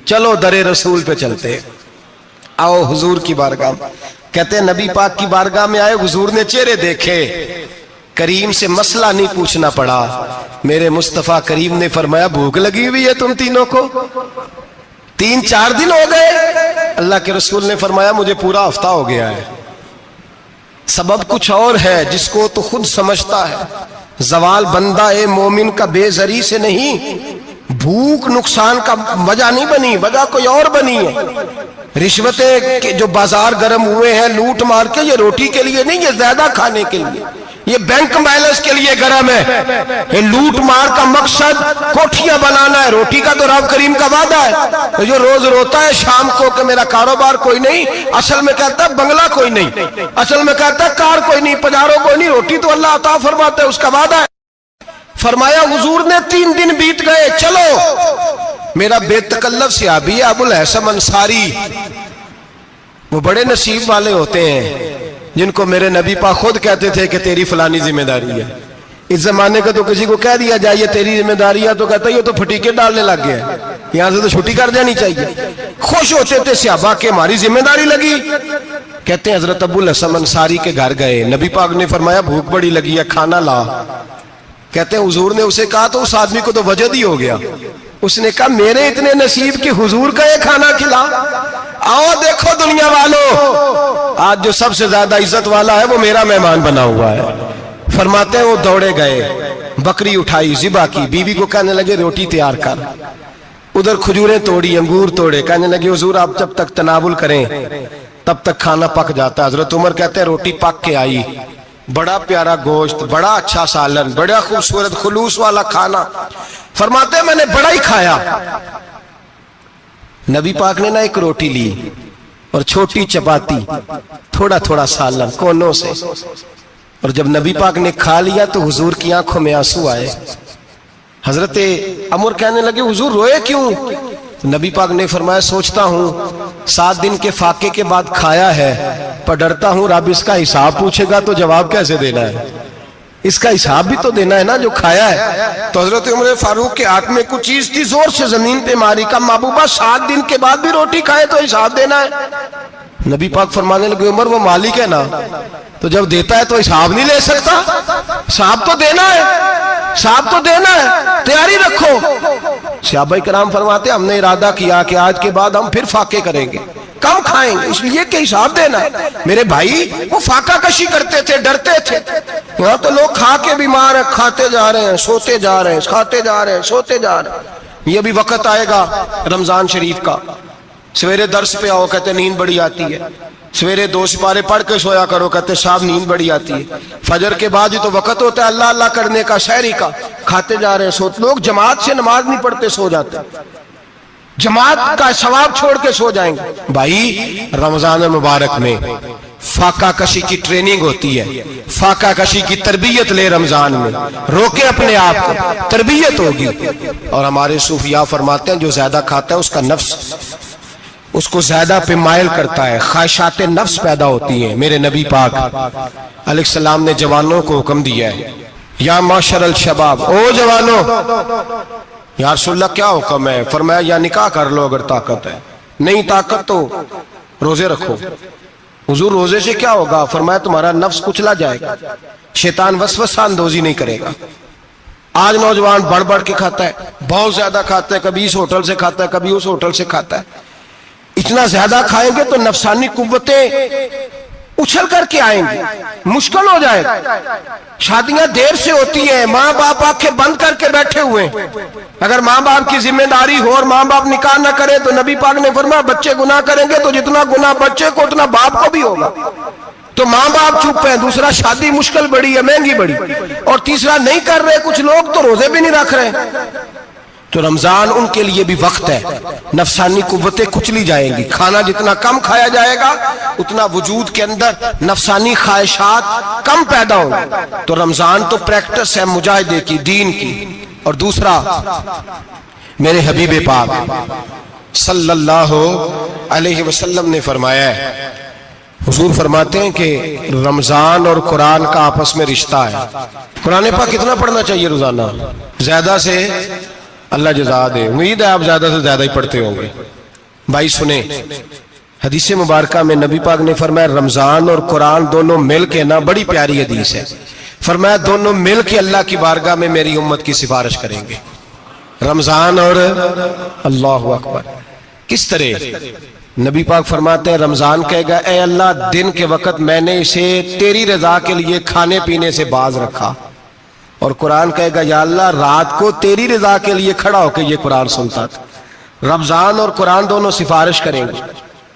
چلو در رسول پہ چلتے، آؤ حضور کی بارگاہ میں۔ کہتے ہیں نبی پاک کی بارگاہ میں آئے، حضور نے چہرے دیکھے، کریم سے مسئلہ نہیں پوچھنا پڑا۔ میرے مصطفیٰ کریم نے فرمایا بھوک لگی ہوئی ہے تم تینوں کو؟ 3-4 دن ہو گئے؟ اللہ کے رسول نے فرمایا مجھے پورا ہفتہ ہو گیا ہے۔ سبب کچھ اور ہے جس کو تو خود سمجھتا ہے۔ زوال بندہ مومن کا بے زری سے نہیں، بھوک نقصان کا وجہ نہیں بنی، وجہ کوئی اور بنی ہے۔ رشوتیں جو بازار گرم ہوئے ہیں لوٹ مار کے، یہ روٹی کے لیے نہیں، یہ زیادہ کھانے کے لیے، یہ بینک بیلنس کے لیے گرم ہے۔ یہ لوٹ مار کا مقصد کوٹھیاں بنانا ہے، روٹی کا تو رب کریم کا وعدہ ہے۔ جو روز روتا ہے شام کو کہ میرا کاروبار کوئی نہیں، اصل میں کہتا ہے بنگلہ کوئی نہیں، اصل میں کہتا ہے کار کوئی نہیں، پجارو کوئی نہیں، روٹی تو اللہ عطا فرماتا ہے، اس کا وعدہ ہے۔ فرمایا حضور نے 3 دن بیت گئے، چلو۔ میرا بے تکلف صحابی ہے ابو الحسن انصاری، وہ بڑے نصیب والے ہوتے ہیں جن کو میرے نبی پاک خود کہتے تھے کہ تیری فلانی ذمہ داری ہے۔ اس زمانے کا تو کسی کو کہہ دیا جائے یہ تیری ذمہ داری ہے تو کہتا ہے یہ تو پھٹیکے ڈالنے لگ گیا ہے، یہاں سے تو چھٹی کر جانی چاہیے۔ خوش ہوتے تھے صحابہ کہ ہماری ذمہ داری لگی۔ کہتے ہیں حضرت ابو الحسن انصاری کے گھر گئے، نبی پاک نے فرمایا بھوک بڑی لگی ہے، کھانا لا۔ کہتے ہیں حضور نے اسے کہا تو اس آدمی کو تو وجد ہی ہو گیا، اس نے کہا میرے اتنے نصیب کہ حضور کا یہ کھانا کھلا۔ آؤ دیکھو دنیا والوں، آج جو سب سے زیادہ عزت والا ہے وہ میرا مہمان بنا ہوا ہے۔ فرماتے ہیں وہ دوڑے گئے، بکری اٹھائی، ذبح کی، بیوی کو کہنے لگے روٹی تیار کر، ادھر کھجوریں توڑی، انگور توڑے، کہنے لگے حضور آپ جب تک تناول کریں تب تک کھانا پک جاتا ہے۔ حضرت عمر کہتے ہیں روٹی پک کے آئی، بڑا پیارا گوشت، بڑا اچھا سالن، بڑا خوبصورت خلوص والا کھانا۔ فرماتے ہیں میں نے بڑا ہی کھایا۔ نبی پاک نے نہ ایک روٹی لی اور چھوٹی چپاتی، تھوڑا تھوڑا سالن کونوں سے، اور جب نبی پاک نے کھا لیا تو حضور کی آنکھوں میں آنسو آئے۔ حضرت عمر کہنے لگے حضور روئے کیوں؟ نبی پاک نے فرمایا سوچتا ہوں 7 دن کے فاقے کے بعد کھایا ہے، پر ڈرتا ہوں رب اس کا حساب پوچھے گا تو جواب کیسے دینا ہے، اس کا حساب بھی تو دینا ہے نا جو کھایا ہے۔ تو حضرت عمر فاروق کے ہاتھ میں کچھ چیز تھی، زور سے زمین پہ ماری، کا محبوبہ 7 دن کے بعد بھی روٹی کھائے تو حساب دینا ہے۔ نبی پاک فرمانے لگے عمر وہ مالک ہے نا، تو جب دیتا ہے تو حساب نہیں لے سکتا، حساب تو دینا ہے، حساب تو دینا ہے، تیاری رکھو۔ صحابہ کرام فرماتے ہم نے ارادہ کیا کہ آج کے بعد ہم پھر فاقے کریں گے، کم کھائیں گے، اس لیے کہ حساب دینا ہے۔ میرے بھائی وہ فاقہ کشی کرتے تھے، ڈرتے تھے۔ یہاں تو لوگ کھا کے بیمار ہیں، کھاتے جا رہے ہیں، سوتے جا رہے ہیں، کھاتے جا رہے ہیں، سوتے جا رہے ہیں۔ یہ بھی وقت آئے گا رمضان شریف کا، سویرے درس پہ آؤ کہتے نیند بڑی آتی ہے، سویرے 2 سپارے پڑھ کے سویا کرو کہتے صاحب نیند بڑی آتی ہے، فجر کے بعد ہی تو وقت ہوتا ہے اللہ اللہ کرنے کا، سحری کا، کھاتے جا رہے ہیں، سوتے۔ لوگ جماعت سے نماز نہیں پڑھتے سو جاتے، جماعت کا ثواب چھوڑ کے سو جائیں گے۔ بھائی رمضان مبارک میں فاقہ کشی کی ٹریننگ ہوتی ہے، فاقہ کشی کی تربیت لے، رمضان میں روکے اپنے آپ کو، تربیت ہوگی۔ اور ہمارے صوفیاء فرماتے ہیں جو زیادہ کھاتا ہے اس کا نفس اس کو زیادہ پہ مائل کرتا ہے، خواہشات نفس پیدا ہوتی ہیں۔ میرے نبی پاک علیہ السلام نے جوانوں کو حکم دیا ہے یا معاشر الشباب، او جوانوں، یا رسول اللہ کیا حکم ہے؟ فرمایا یا نکاح کر لو اگر طاقت ہے، نہیں طاقت تو روزے رکھو۔ حضور روزے سے کیا ہوگا؟ فرمایا تمہارا نفس کچلا جائے گا، شیطان وسوسہ اندوزی نہیں کرے گا۔ آج نوجوان بڑھ بڑھ کے کھاتا ہے، بہت زیادہ کھاتا ہے، کبھی اس ہوٹل سے کھاتا ہے، کبھی اس ہوٹل سے کھاتا ہے۔ اتنا زیادہ کھائیں گے تو نفسانی قوتیں اچھل کر کے آئیں گی، مشکل ہو جائے گا۔ شادیاں دیر سے ہوتی ہیں، ماں باپ آنکھیں بند کر کے بیٹھے ہوئے ہیں۔ اگر ماں باپ کی ذمہ داری ہو اور ماں باپ نکاح نہ کرے تو نبی پاک نے فرمایا بچے گناہ کریں گے تو جتنا گناہ بچے کو اتنا باپ کو بھی ہوگا۔ تو ماں باپ چپ ہیں، دوسرا شادی مشکل بڑی ہے، مہنگی بڑی، اور تیسرا نہیں کر رہے کچھ لوگ تو روزے بھی نہیں رکھ رہے۔ تو رمضان ان کے لیے بھی وقت ہے، نفسانی قوتیں کچلی جائیں گی، کھانا جتنا کم کھایا جائے گا اتنا وجود کے اندر نفسانی خواہشات کم پیدا ہوں گے۔ تو رمضان تو پریکٹس ہے مجاہدے کی، دین کی۔ اور دوسرا میرے حبیب پاک صلی اللہ علیہ وسلم نے فرمایا ہے، حضور فرماتے ہیں کہ رمضان اور قرآن کا آپس میں رشتہ ہے۔ قرآن پاک کتنا پڑھنا چاہیے روزانہ؟ زیادہ سے اللہ جزا دے. امید ہے آپ زیادہ سے زیادہ ہی پڑھتے ہوں گے. بھائی سنیں، حدیث مبارکہ میں نبی پاک نے فرمایا رمضان اور قرآن دونوں مل کے نا، بڑی پیاری حدیث ہے، فرمایا دونوں مل کے اللہ کی بارگاہ میں میری امت کی سفارش کریں گے. رمضان اور اللہ اکبر. کس طرح؟ نبی پاک فرماتے ہیں رمضان کہے گا اے اللہ دن کے وقت میں نے اسے تیری رضا کے لیے کھانے پینے سے باز رکھا، اور قرآن کہے گا یا اللہ رات کو تیری رضا کے لیے کھڑا ہو کے یہ قرآن سنتا تھا. رمضان اور قرآن دونوں سفارش کریں گے.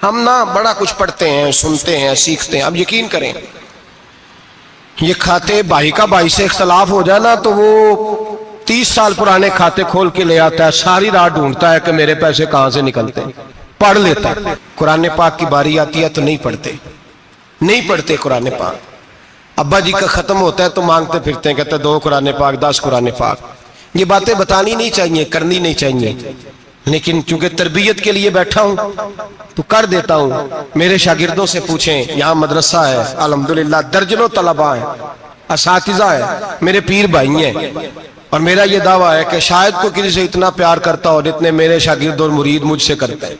ہم نا بڑا کچھ پڑھتے ہیں، سنتے ہیں، سیکھتے ہیں. اب یقین کریں یہ کھاتے بھائی کا بھائی سے اختلاف ہو جائے نا تو وہ 30 سال پرانے کھاتے کھول کے لے آتا ہے، ساری رات ڈھونڈتا ہے کہ میرے پیسے کہاں سے نکلتے ہیں، پڑھ لیتا ہے. قرآن پاک کی باری آتی ہے تو نہیں پڑھتے قرآن پاک. ابا جی کا ختم ہوتا ہے تو مانگتے پھرتے ہیں، کہتے ہیں 2 قرآن پاک 10 قرآن پاک. یہ باتیں بتانی نہیں چاہیے، کرنی نہیں چاہیے، لیکن چونکہ تربیت کے لیے بیٹھا ہوں تو کر دیتا ہوں. میرے شاگردوں سے پوچھیں، یہاں مدرسہ ہے الحمدللہ، درجنوں طلباء ہیں، اساتذہ ہیں، میرے پیر بھائی ہیں، اور میرا یہ دعویٰ ہے کہ شاید کوئی کسی سے اتنا پیار کرتا ہو جتنے میرے شاگرد اور مرید مجھ سے کرتے ہیں.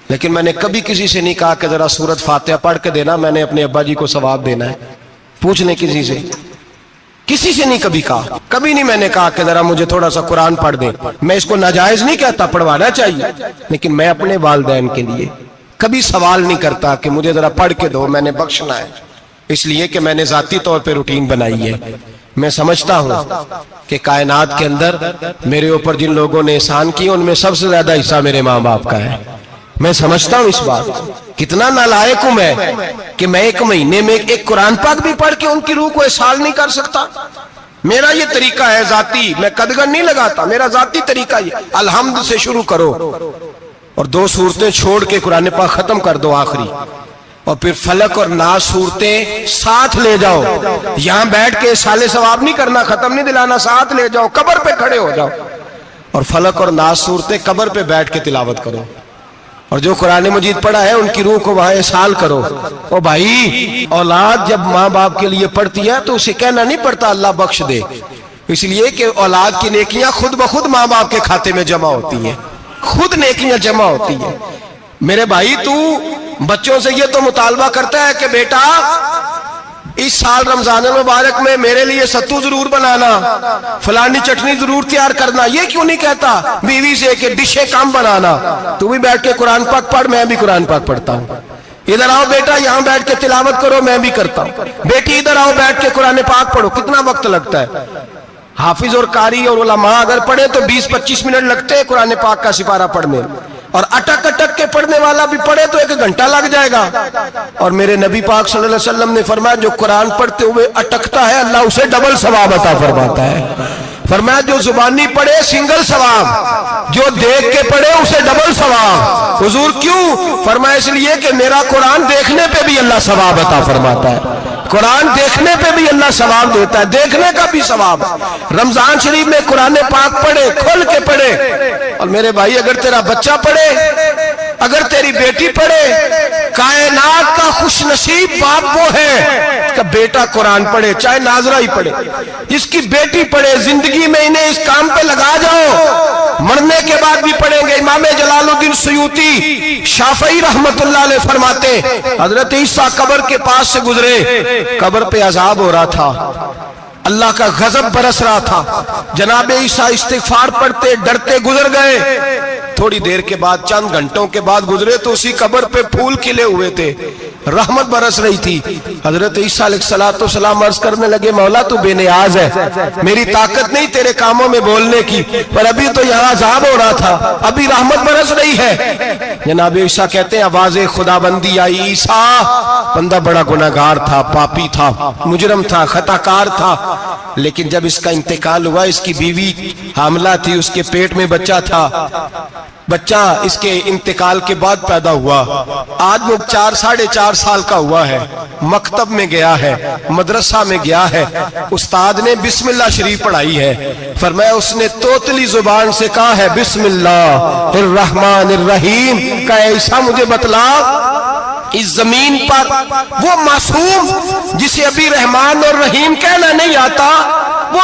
لیکن میں نے کبھی کسی سے نہیں کہا کہ ذرا سورت فاتحہ پڑھ کے دینا، میں نے اپنے ابا جی کو ثواب دینا ہے. پوچھ لیں کسی سے نہیں کبھی کہا، کبھی نہیں میں نے کہا کہ ذرا مجھے تھوڑا سا قرآن پڑھ دیں. میں اس کو ناجائز نہیں کہتا، پڑھوانا چاہیے، لیکن میں اپنے والدین کے لیے کبھی سوال نہیں کرتا کہ مجھے ذرا پڑھ کے دو، میں نے بخشنا ہے. اس لیے کہ میں نے ذاتی طور پہ روٹین بنائی ہے. میں سمجھتا ہوں کہ کائنات کے اندر میرے اوپر جن لوگوں نے احسان کیے ان میں سب سے زیادہ حصہ میرے ماں باپ کا ہے. میں سمجھتا ہوں اس بات، کتنا نالائق ہوں میں کہ میں 1 مہینے میں ایک قرآن پاک بھی پڑھ کے ان کی روح کو احسان نہیں کر سکتا. میرا یہ طریقہ ہے ذاتی، میں قدغن نہیں لگاتا، میرا ذاتی طریقہ یہ الحمد سے شروع کرو اور 2 سورتیں چھوڑ کے قرآن پاک ختم کر دو آخری، اور پھر فلق اور ناس صورتیں ساتھ لے جاؤ. یہاں بیٹھ کے سالے ثواب نہیں کرنا، ختم نہیں دلانا، ساتھ لے جاؤ، قبر پہ کھڑے ہو جاؤ اور فلق اور ناس صورتیں قبر پہ بیٹھ کے تلاوت کرو. اور جو قرآن مجید پڑھا ہے ان کی روح کو وہاں احسال کرو. او بھائی، اولاد جب ماں باپ کے لیے پڑھتی ہے تو اسے کہنا نہیں پڑتا اللہ بخش دے، اس لیے کہ اولاد کی نیکیاں خود بخود ماں باپ کے کھاتے میں جمع ہوتی ہیں، خود نیکیاں جمع ہوتی ہیں. میرے بھائی تو بچوں سے یہ تو مطالبہ کرتا ہے کہ بیٹا اس سال رمضان المبارک میں میرے لیے ستو ضرور بنانا، فلانی چٹنی ضرور تیار کرنا. یہ کیوں نہیں کہتا بیوی سے کہ ڈشیں کم بنانا، تو بھی بیٹھ کے قرآن پاک پڑھ، میں بھی قرآن پاک پڑھتا ہوں. ادھر آؤ بیٹا یہاں بیٹھ کے تلاوت کرو، میں بھی کرتا ہوں. بیٹی ادھر آؤ بیٹھ کے قرآن پاک پڑھو. کتنا وقت لگتا ہے؟ حافظ اور قاری اور علماء اگر پڑھے تو 20-25 منٹ لگتے ہیں قرآن پاک کا سپارہ پڑھنے، اور اٹک اٹک کے پڑھنے والا بھی پڑھے تو 1 گھنٹہ لگ جائے گا. اور میرے نبی پاک صلی اللہ علیہ وسلم نے فرمایا جو قرآن پڑھتے ہوئے اٹکتا ہے اللہ اسے ڈبل ثواب عطا فرماتا ہے. فرمایا جو زبانی پڑھے سنگل ثواب، جو دیکھ کے پڑھے اسے ڈبل ثواب. حضور کیوں؟ فرمایا اس لیے کہ میرا قرآن دیکھنے پہ بھی اللہ ثواب عطا فرماتا ہے. قرآن دیکھنے پہ بھی اللہ ثواب دیتا ہے، دیکھنے کا بھی ثواب. رمضان شریف میں قرآن پاک پڑھے، کھول کے پڑھے. اور میرے بھائی اگر تیرا بچہ پڑھے، اگر تیری بیٹی پڑھے، کائنات کا خوش نصیب باپ وہ ہے کہ بیٹا قرآن پڑھے، چاہے ناظرہ ہی پڑھے. جس کی بیٹی پڑھے، زندگی میں انہیں اس کام پہ لگا جاؤ، مرنے کے بعد بھی پڑھیں گے. امام جلال الدین سیوطی شافعی رحمت اللہ علیہ فرماتے حضرت عیسیٰ قبر کے پاس سے گزرے، قبر پہ عذاب ہو رہا تھا، اللہ کا غضب برس رہا تھا. جناب عیسیٰ استغفار پڑھتے ڈرتے گزر گئے. تھوڑی دیر کے بعد، چند گھنٹوں کے بعد گزرے تو اسی قبر پہ پھول کھلے ہوئے تھے، رحمت برس رہی تھی. حضرت عیسیٰ علیہ السلام عرض کرنے لگے مولا تو بے نیاز ہے، میری طاقت نہیں تیرے کاموں میں بولنے کی، پر ابھی تو یہاں عذاب ہو رہا تھا، ابھی رحمت برس رہی ہے. جناب عیسیٰ کہتے ہیں آواز خدا بندی آئی، عیسیٰ بندہ بڑا گناہگار تھا، پاپی تھا، مجرم تھا، خطا کار تھا، لیکن جب اس کا انتقال ہوا، اس کی بیوی حاملہ تھی، اس کے پیٹ میں بچہ تھا، بچہ اس کے انتقال کے بعد پیدا ہوا. آج وہ 4-4.5 سال کا ہوا ہے، مکتب میں گیا ہے، مدرسہ میں گیا ہے، استاد نے بسم اللہ شریف پڑھائی ہے. فرمایا اس نے توتلی زبان سے کہا ہے بسم اللہ الرحمن الرحیم کا ایسا مجھے بتلا اس زمین پر وہ معصوم جسے ابھی رحمان اور رحیم کہنا نہیں آتا، وہ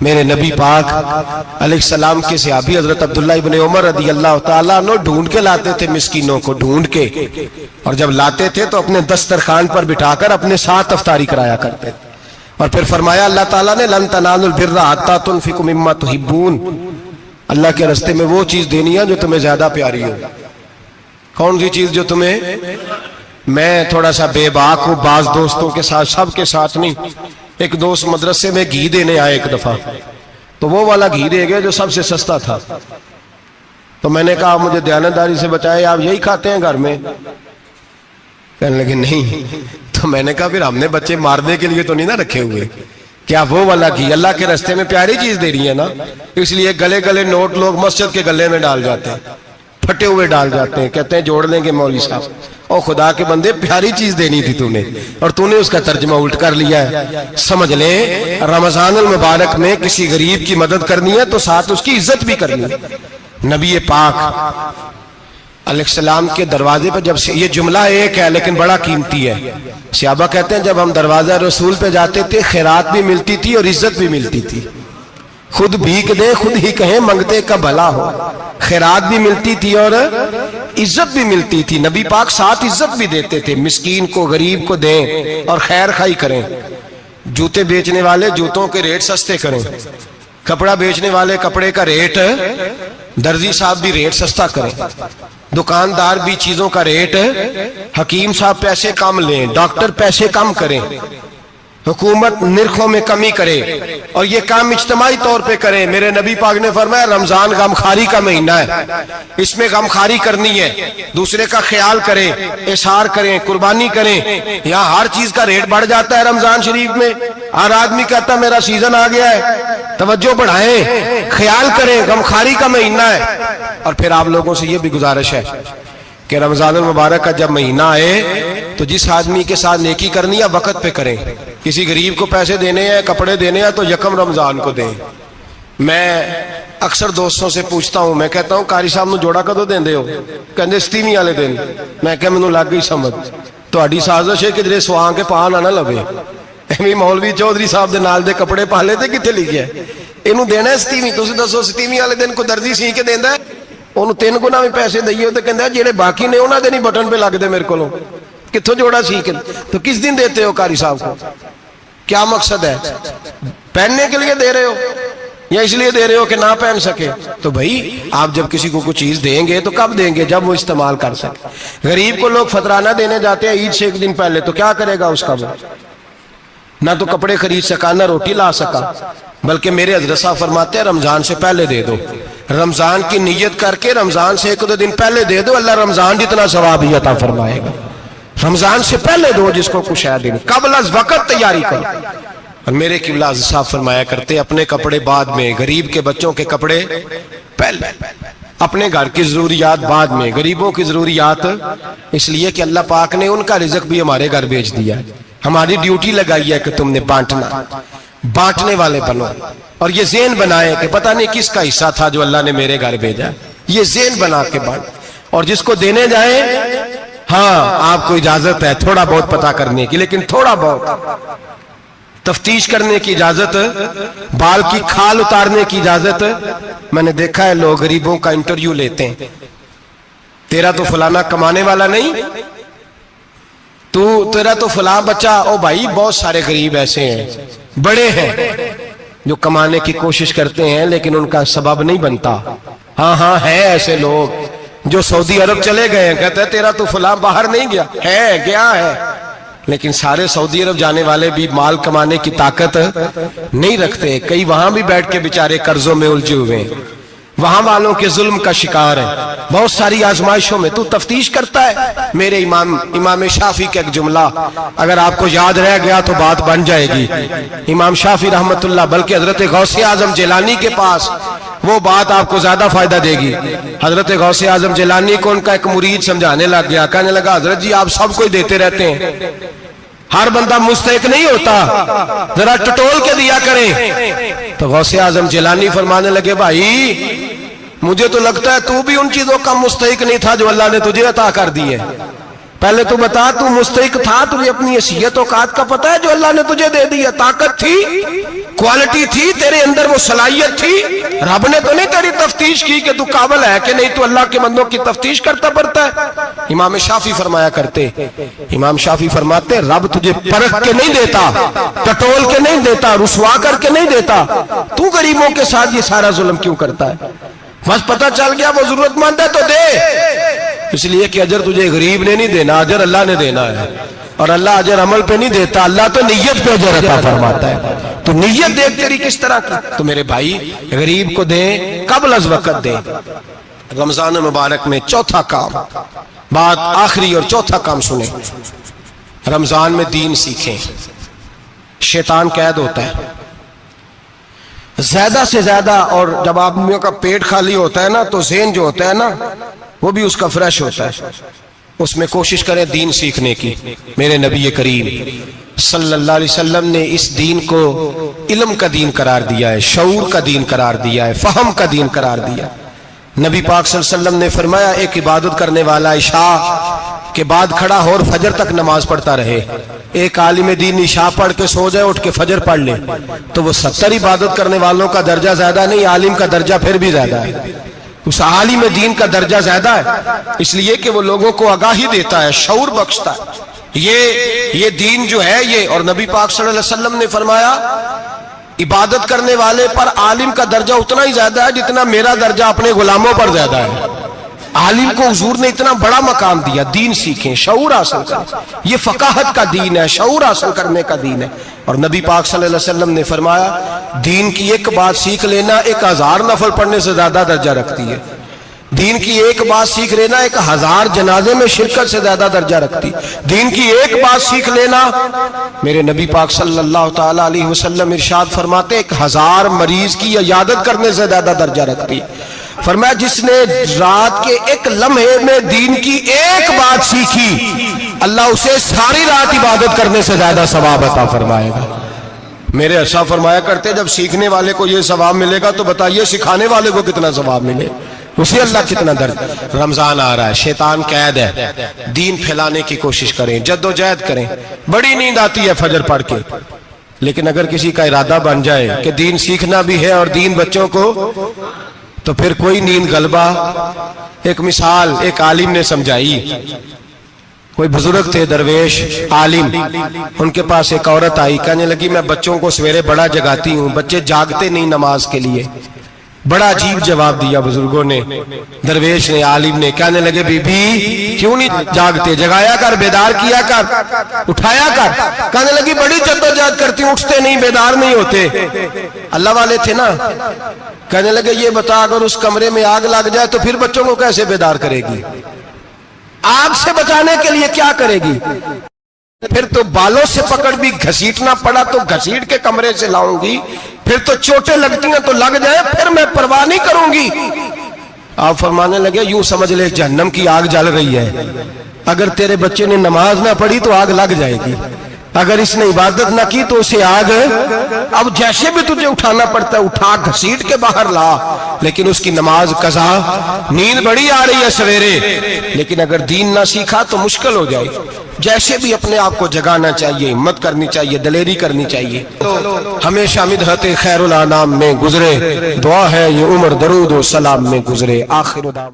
میرے نبی پاک علیہ السلام کے صحابی حضرت عبداللہ ابن عمر رضی اللہ تعالیٰ عنہ ڈھونڈ کے لاتے تھے مسکینوں کو، ڈھونڈ کے، اور جب لاتے تھے تو اپنے دسترخوان پر بٹھا کر اپنے ساتھ افطاری کرایا کرتے تھے۔ اور پھر فرمایا اللہ تعالیٰ نے لن تنالوا البر حتی تنفقوا مما تحبون، اللہ کے راستے میں وہ چیز دینی ہے جو تمہیں زیادہ پیاری ہو۔ کون سی چیز جو تمہیں؟ میں تھوڑا سا بے باک ہوں، بعض دوستوں کے ساتھ، سب کے ساتھ نہیں۔ ایک دوست مدرسے میں گھی دینے آئے ایک دفعہ، تو وہ والا گھی دے گئے جو سب سے سستا تھا۔ تو میں نے کہا مجھے دیانتداری سے بچائے، آپ یہی کھاتے ہیں گھر میں؟ کہنے لگے نہیں۔ تو میں نے کہا پھر ہم نے بچے مارنے کے لیے تو نہیں نہ رکھے ہوئے، کیا وہ والا گھی اللہ کے راستے میں پیاری چیز دے رہی ہے نا، اس لیے گلے گلے نوٹ لوگ مسجد کے گلے میں ڈال جاتے ہیں، پھٹے ہوئے ڈال جاتے ہیں، کہتے ہیں جوڑ لیں گے مولوی صاحب۔ اور خدا کے بندے پیاری چیز دینی تھی تو نے، اور تو نے اس کا ترجمہ الٹ کر لیا ہے۔ سمجھ لیں رمضان المبارک میں کسی غریب کی مدد کرنی ہے تو ساتھ اس کی عزت بھی کرنی ہے۔ نبی پاک علیہ السلام کے دروازے پر جب سے، یہ جملہ ایک ہے لیکن بڑا قیمتی ہے، صحابہ کہتے ہیں جب ہم دروازہ رسول پہ جاتے تھے خیرات بھی ملتی تھی اور عزت بھی ملتی تھی۔ خود بھیک دے خود ہی کہیں منگتے کا بھلا ہو، خیرات بھی ملتی تھی اور عزت بھی ملتی تھی۔ نبی پاک ساتھ عزت بھی دیتے تھے، مسکین کو غریب کو دیں اور خیر خائی کریں۔ جوتے بیچنے والے جوتوں کے ریٹ سستے کریں، کپڑا بیچنے والے کپڑے کا ریٹ، درزی صاحب بھی ریٹ سستا کریں، دکاندار بھی چیزوں کا ریٹ، حکیم صاحب پیسے کم لیں، ڈاکٹر پیسے کم کریں، حکومت نرخوں میں کمی کرے، اور یہ کام اجتماعی طور پہ کریں۔ میرے نبی پاک نے فرمایا رمضان غمخواری کا مہینہ ہے، اس میں غمخواری کرنی ہے، دوسرے کا خیال کریں، احسار کریں، قربانی کریں۔ یہاں ہر چیز کا ریٹ بڑھ جاتا ہے رمضان شریف میں، ہر آدمی کہتا ہے میرا سیزن آ گیا ہے، توجہ بڑھائیں، خیال کریں، غمخواری کا مہینہ ہے۔ اور پھر آپ لوگوں سے یہ بھی گزارش ہے کہ رمضان المبارک کا جب مہینہ آئے تو جس آدمی کے ساتھ نیکی کرنی ہے وقت پہ کریں۔ کسی غریب کو پیسے دینے ہیں، کپڑے دینے ہیں تو یکم رمضان کو دیں۔ میں اکثر دوستوں سے پوچھتا ہوں، میں کہتا ہوں قاری صاحب نو جوڑا کدو دیندے ہو؟ کہندے ستیویں والے دن۔ میں کہا مینوں لگ گئی سمجھ، تہاڈی سازش ہے کہ جڑے سواں کے پا نہ لوے، ایویں مولوی چودھری صاحب دے نال دے کپڑے پا لے تے کتے لکھیا ہے اینوں دینا ہے ستیویں؟ تسی دسو ستیویں والے دن کو درزی سی کے دیندا ہے؟ انہوں 3 گنا بھی پیسے دئیے تو کہندہ ہے جیڑے باقی نے انہاں دے نہیں بٹن پہ لگ دے میرے کو، کتھوں جوڑا سیکھ؟ تو کس دن دیتے ہو قاری صاحب کو؟ کیا مقصد ہے؟ پہننے کے لیے دے رہے ہو یا اس لیے دے رہے ہو کہ نہ پہن سکے؟ تو بھائی آپ جب کسی کو کچھ چیز دیں گے تو کب دیں گے؟ جب وہ استعمال کر سکے۔ غریب کو لوگ فطرانہ دینے جاتے ہیں عید سے 1 دن پہلے، تو کیا کرے گا اس کا؟ وہ نہ تو کپڑے خرید سکا نہ روٹی لا سکا، بلکہ میرے حضرت صاحب فرماتے ہیں رمضان سے پہلے دے دو، رمضان کی نیت کر کے رمضان سے 1-2 دن پہلے دے دو، اللہ رمضان جتنا ثواب ہی عطا فرمائے گا۔ رمضان سے پہلے دو جس کو کچھ ہے دن، قبل از وقت تیاری کرو۔ اور میرے قبلہ حضرت صاحب فرمایا کرتے اپنے کپڑے بعد میں، غریب کے بچوں کے کپڑے پہلے، اپنے گھر کی ضروریات بعد میں، غریبوں کی ضروریات، اس لیے کہ اللہ پاک نے ان کا رزق بھی ہمارے گھر بھیج دیا ہے۔ ہماری ڈیوٹی لگائی ہے کہ تم نے بانٹنا، بانٹنے والے بنو، اور یہ ذہن بنائے کہ پتہ نہیں کس کا حصہ تھا جو اللہ نے میرے گھر بھیجا، یہ ذہن بنا کے بانٹ۔ اور جس کو دینے جائیں، ہاں آپ کو اجازت ہے تھوڑا بہت پتہ کرنے کی، لیکن تھوڑا بہت تفتیش کرنے کی اجازت، بال کی کھال اتارنے کی اجازت۔ میں نے دیکھا ہے لوگ غریبوں کا انٹرویو لیتے ہیں، تیرا تو فلانا کمانے والا نہیں، تیرا تو فلاں بچہ، او بھائی بہت سارے غریب ایسے ہیں، بڑے ہیں جو کمانے کی کوشش کرتے ہیں لیکن ان کا سبب نہیں بنتا۔ ہاں ہے ایسے لوگ جو سعودی عرب چلے گئے ہیں، کہتے ہیں تیرا تو فلاں باہر نہیں گیا، ہے گیا ہے، لیکن سارے سعودی عرب جانے والے بھی مال کمانے کی طاقت نہیں رکھتے، کئی وہاں بھی بیٹھ کے بیچارے قرضوں میں الجھے ہوئے ہیں، وہاں والوں کے ظلم کا شکار ہے، بہت ساری آزمائشوں میں۔ تو تفتیش کرتا ہے۔ میرے امام شافعی کا ایک جملہ اگر آپ کو یاد رہ گیا تو بات بن جائے گی۔ امام شافعی رحمت اللہ، بلکہ حضرت غوث اعظم جیلانی کے پاس وہ بات آپ کو زیادہ فائدہ دے گی۔ حضرت غوث اعظم جیلانی کو ان کا ایک مرید سمجھانے لگ گیا، کہنے لگا حضرت جی آپ سب کو ہی دیتے رہتے ہیں، ہر بندہ مستحق نہیں ہوتا، ذرا ٹٹول کے دیا کریں۔ تو غوث اعظم جیلانی فرمانے لگے بھائی مجھے تو لگتا ہے تو بھی ان چیزوں کا مستحق نہیں تھا جو اللہ نے تجھے عطا کر دی ہے۔ پہلے تو بتا تو مستحق تھا، تجھے اپنی حیثیت اوقات کا پتہ ہے جو اللہ نے تجھے دے دیا؟ طاقت تھی، کوالٹی تھی، تیرے اندر وہ صلاحیت تھی، رب نے تو نہیں تیری تفتیش کی کہ تو قابل ہے کہ نہیں، تو اللہ کے بندوں کی تفتیش کرتا پڑتا ہے۔ امام شافعی فرمایا کرتے، امام شافعی فرماتے رب تجھے پرکھ کے نہیں دیتا، ٹٹول کے نہیں دیتا، رسوا کر کے نہیں دیتا، تو غریبوں کے ساتھ یہ سارا ظلم کیوں کرتا ہے؟ بس پتہ چل گیا وہ ضرورت مند ہے تو دے، اس لیے کہ اجر تجھے غریب نے نہیں دینا، اجر اللہ نے دینا ہے، اور اللہ اجر عمل پہ نہیں دیتا، اللہ تو نیت پہ اجر عطا فرماتا ہے۔ تو نیت دیکھ تیری کس طرح کی، تو میرے بھائی غریب کو دیں، قبل از وقت دیں۔ رمضان مبارک میں چوتھا کام، بات آخری اور چوتھا کام سنیں، رمضان میں دین سیکھیں۔ شیطان قید ہوتا ہے زیادہ سے زیادہ، اور جب آدمیوں کا پیٹ خالی ہوتا ہے نا تو ذہن جو ہوتا ہے نا وہ بھی اس کا فریش ہوتا ہے، اس میں کوشش کریں دین سیکھنے کی۔ میرے نبی کریم صلی اللہ علیہ وسلم نے اس دین کو علم کا دین قرار دیا ہے، شعور کا دین قرار دیا ہے، فہم کا دین قرار دیا۔ نبی پاک صلی اللہ علیہ وسلم نے فرمایا ایک عبادت کرنے والا عشاء کے بعد کھڑا ہو اور فجر تک نماز پڑھتا رہے، ایک عالم دین عشاء پڑھ کے سو جائے، اٹھ کے فجر پڑھ لے، تو وہ 70 عبادت کرنے والوں کا درجہ زیادہ نہیں، عالم کا درجہ پھر بھی زیادہ ہے، اس عالم دین کا درجہ زیادہ ہے، اس لیے کہ وہ لوگوں کو آگاہی دیتا ہے، شعور بخشتا ہے۔ یہ دین جو ہے یہ، اور نبی پاک صلی اللہ علیہ وسلم نے فرمایا عبادت کرنے والے پر عالم کا درجہ اتنا ہی زیادہ ہے جتنا میرا درجہ اپنے غلاموں پر زیادہ ہے۔ عالم کو حضور نے اتنا بڑا مقام دیا۔ دین سیکھیں، شعور حاصل کریں، یہ فقاہت کا دین ہے، شعور حاصل کرنے کا دین ہے۔ اور نبی پاک صلی اللہ علیہ وسلم نے فرمایا دین کی ایک بات سیکھ لینا 1000 نفل پڑھنے سے زیادہ درجہ رکھتی ہے، دین کی ایک بات سیکھ لینا 1000 جنازے میں شرکت سے زیادہ درجہ رکھتی، دین کی ایک بات سیکھ لینا، میرے نبی پاک صلی اللہ تعالی علیہ وسلم ارشاد فرماتے 1000 مریض کی عیادت کرنے سے زیادہ درجہ رکھتی۔ فرمایا جس نے رات کے ایک لمحے میں دین کی ایک بات سیکھی، اللہ اسے ساری رات عبادت کرنے سے زیادہ ثواب عطا فرمائے گا۔ میرے ارشاد فرمایا کرتے جب سیکھنے والے کو یہ ثواب ملے گا تو بتائیے سکھانے والے کو کتنا ثواب ملے، اسے اللہ کتنا درد۔ رمضان آ رہا ہے، شیطان قید ہے، دین پھیلانے کی کوشش کریں، جد و جہد کریں۔ بڑی نیند آتی ہے فجر پڑھ کے، لیکن اگر کسی کا ارادہ بن جائے کہ دین سیکھنا بھی ہے اور دین بچوں کو، تو پھر کوئی نیند غلبہ۔ ایک مثال ایک عالم نے سمجھائی، کوئی بزرگ تھے درویش عالم، ان کے پاس ایک عورت آئی، کہنے لگی میں بچوں کو سویرے بڑا جگاتی ہوں، بچے جاگتے نہیں نماز کے لیے۔ بڑا عجیب جواب دیا بزرگوں نے، درویش نے، عالم نے، کہنے لگے بی بی کیوں نہیں جاگتے، جگایا کر، بیدار کیا کر، اٹھایا کر۔ کہنے لگی بڑی جدوجہد کرتی ہوں، اٹھتے نہیں، بیدار نہیں ہوتے۔ اللہ والے تھے نا۔ کہنے لگے یہ بتا اگر اس کمرے میں آگ لگ جائے تو پھر بچوں کو کیسے بیدار کرے گی؟ آگ سے بچانے کے لیے کیا کرے گی؟ پھر تو بالوں سے پکڑ بھی گھسیٹنا پڑا تو گھسیٹ کے کمرے سے لاؤں گی، پھر تو چوٹیں لگتی ہیں تو لگ جائیں، پھر میں پرواہ نہیں کروں گی۔ آپ فرمانے لگے یوں سمجھ لے جہنم کی آگ جل رہی ہے، اگر تیرے بچے نے نماز نہ پڑھی تو آگ لگ جائے گی، اگر اس نے عبادت نہ کی تو اسے آگ، اب جیسے بھی تجھے اٹھانا پڑتا ہے اٹھا گھسیٹ کے باہر لا، لیکن اس کی نماز قضا۔ نیند بڑی آ رہی ہے سویرے، لیکن اگر دین نہ سیکھا تو مشکل ہو جائے۔ جیسے بھی اپنے آپ کو جگانا چاہیے، ہمت کرنی چاہیے، دلیری کرنی چاہیے۔ ہمیشہ مدحت خیر الانام میں گزرے، دعا ہے یہ عمر درود و سلام میں گزرے۔ آخر دعوا